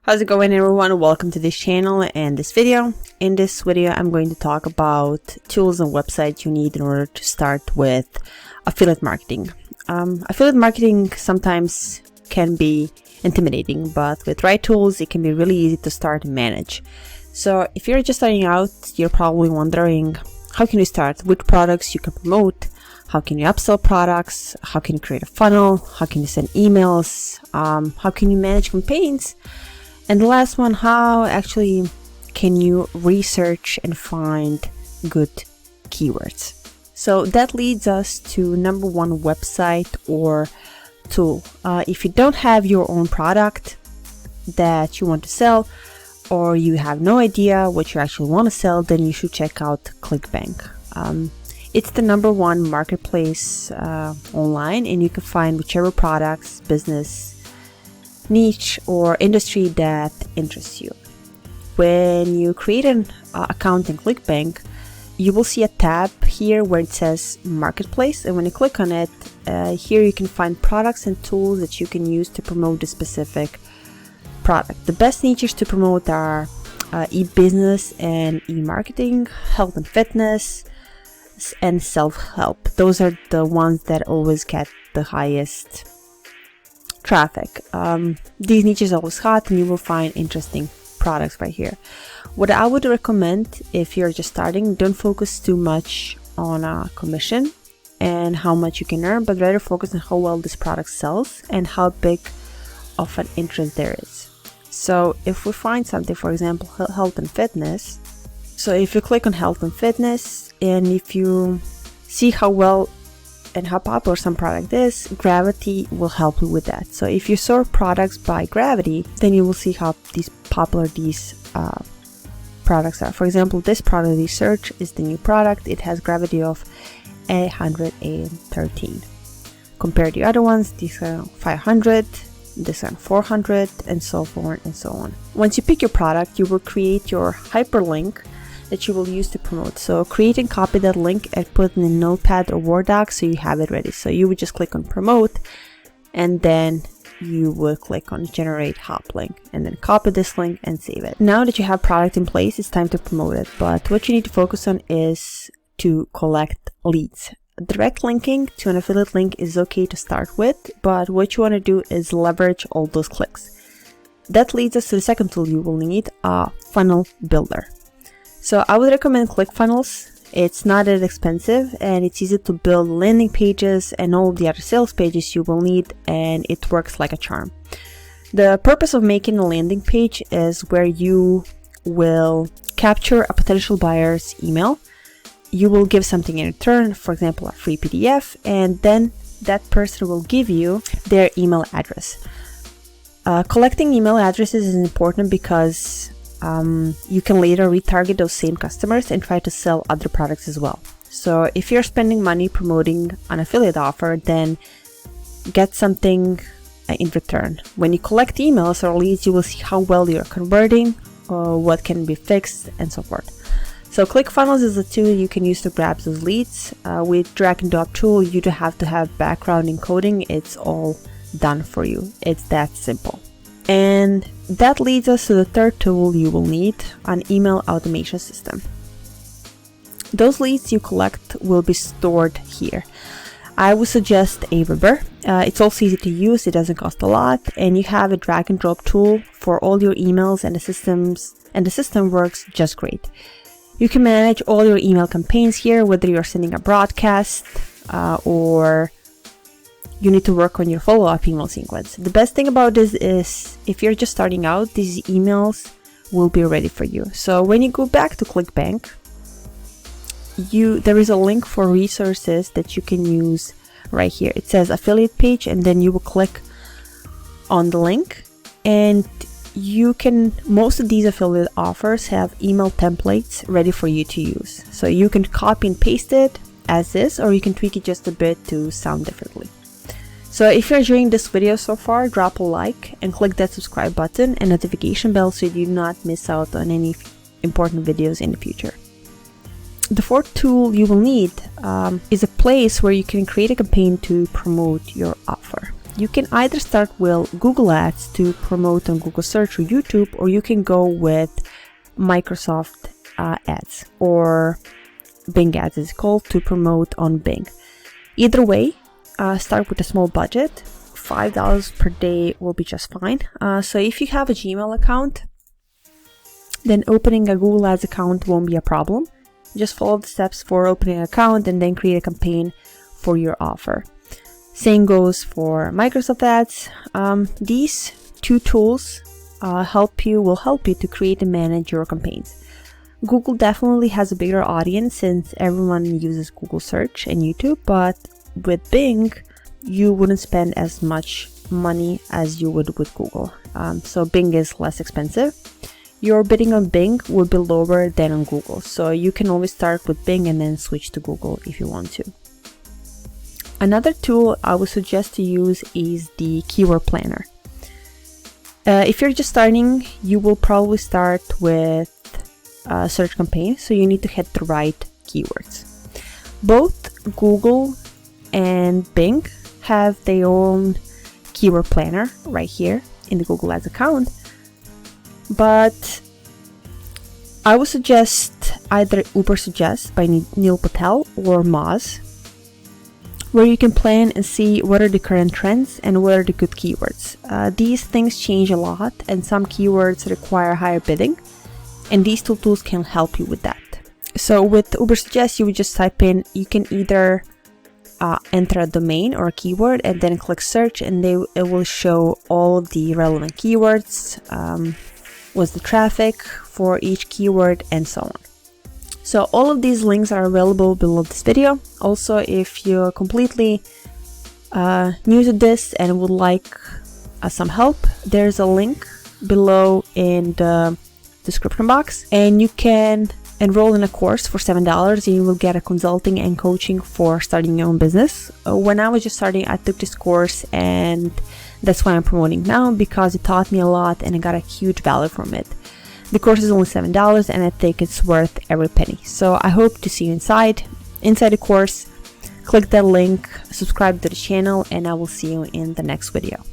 How's it going, everyone? Welcome to this channel and this video. In this video, I'm going to talk about tools and websites you need in order to start with affiliate marketing. Affiliate marketing sometimes can be intimidating, but with right tools, it can be really easy to start and manage. So if you're just starting out, you're probably wondering, how can you start? Which products you can promote? How can you upsell products? How can you create a funnel? How can you send emails? How can you manage campaigns? And the last one, how actually can you research and find good keywords? So that leads us to number one, website or tool. If you don't have your own product that you want to sell, or you have no idea what you actually want to sell, then you should check out ClickBank. It's the number one marketplace online, and you can find whichever products, business, niche or industry that interests you. When you create an account in ClickBank, you will see a tab here where it says Marketplace, and when you click on it, here you can find products and tools that you can use to promote the specific product. The best niches to promote are e-business and e-marketing, health and fitness, and self-help. Those are the ones that always get the highest traffic. These niches are always hot, and you will find interesting products right here. What I would recommend if you're just starting, don't focus too much on commission and how much you can earn, but rather focus on how well this product sells and how big of an interest there is. So if we find something, for example, health and fitness, so if you click on health and fitness, and if you see how well and how popular some product is, Gravity will help you with that. So if you sort products by Gravity, then you will see how popular these products are. For example, this product research is the new product. It has Gravity of 813. Compared to the other ones, these are 500, this are 400, and so forth and so on. Once you pick your product, you will create your hyperlink that you will use to promote. So create and copy that link and put it in a notepad or Word doc so you have it ready. So you would just click on promote, and then you will click on generate hop link, and then copy this link and save it. Now that you have product in place, it's time to promote it. But what you need to focus on is to collect leads. Direct linking to an affiliate link is okay to start with, but what you want to do is leverage all those clicks. That leads us to the second tool you will need, a funnel builder. So I would recommend ClickFunnels. It's not that expensive, and it's easy to build landing pages and all the other sales pages you will need, and it works like a charm. The purpose of making a landing page is where you will capture a potential buyer's email. You will give something in return, for example, a free PDF, and then that person will give you their email address. Collecting email addresses is important because you can later retarget those same customers and try to sell other products as well. So if you're spending money promoting an affiliate offer, then get something in return. When you collect emails or leads, you will see how well you're converting, what can be fixed, and so forth. So ClickFunnels is a tool you can use to grab those leads. With drag and drop tool, you don't have to have background in coding. It's all done for you. It's that simple. And that leads us to the third tool you will need, an email automation system. Those leads you collect will be stored here. I would suggest Aweber. It's also easy to use, it doesn't cost a lot, and you have a drag and drop tool for all your emails and the system works just great. You can manage all your email campaigns here, whether you're sending a broadcast or you need to work on your follow-up email sequence. The best thing about this is if you're just starting out, these emails will be ready for you. So when you go back to ClickBank, there is a link for resources that you can use right here. It says affiliate page, and then you will click on the link, and most of these affiliate offers have email templates ready for you to use. So you can copy and paste it as is, or you can tweak it just a bit to sound differently. So if you're enjoying this video so far, drop a like and click that subscribe button and notification bell so you do not miss out on any important videos in the future. The fourth tool you will need is a place where you can create a campaign to promote your offer. You can either start with Google Ads to promote on Google Search or YouTube, or you can go with Microsoft Ads, or Bing Ads is called, to promote on Bing. Either way, start with a small budget. $5 per day will be just fine. So if you have a Gmail account, then opening a Google Ads account won't be a problem. Just follow the steps for opening an account and then create a campaign for your offer. Same goes for Microsoft Ads. These two tools will help you to create and manage your campaigns. Google definitely has a bigger audience since everyone uses Google Search and YouTube, but with Bing, you wouldn't spend as much money as you would with Google. So Bing is less expensive. Your bidding on Bing will be lower than on Google, so you can always start with Bing and then switch to Google if you want to. Another tool I would suggest to use is the Keyword Planner. If you're just starting, you will probably start with a search campaign, so you need to hit the right keywords. Both Google and Bing have their own Keyword Planner right here in the Google Ads account, but I would suggest either Ubersuggest by Neil Patel or Moz, where you can plan and see what are the current trends and what are the good keywords. These things change a lot, and some keywords require higher bidding, and these two tools can help you with that. So with Ubersuggest, you would just type in, you can either enter a domain or a keyword and then click search, and it will show all the relevant keywords, what's the traffic for each keyword, and so on. So all of these links are available below this video. Also, if you're completely new to this and would like some help, there's a link below in the description box, and you can enroll in a course for $7 and you will get a consulting and coaching for starting your own business. When I was just starting, I took this course, and that's why I'm promoting now, because it taught me a lot and I got a huge value from it. The course is only $7 and I think it's worth every penny. So I hope to see you inside the course. Click that link, subscribe to the channel, and I will see you in the next video.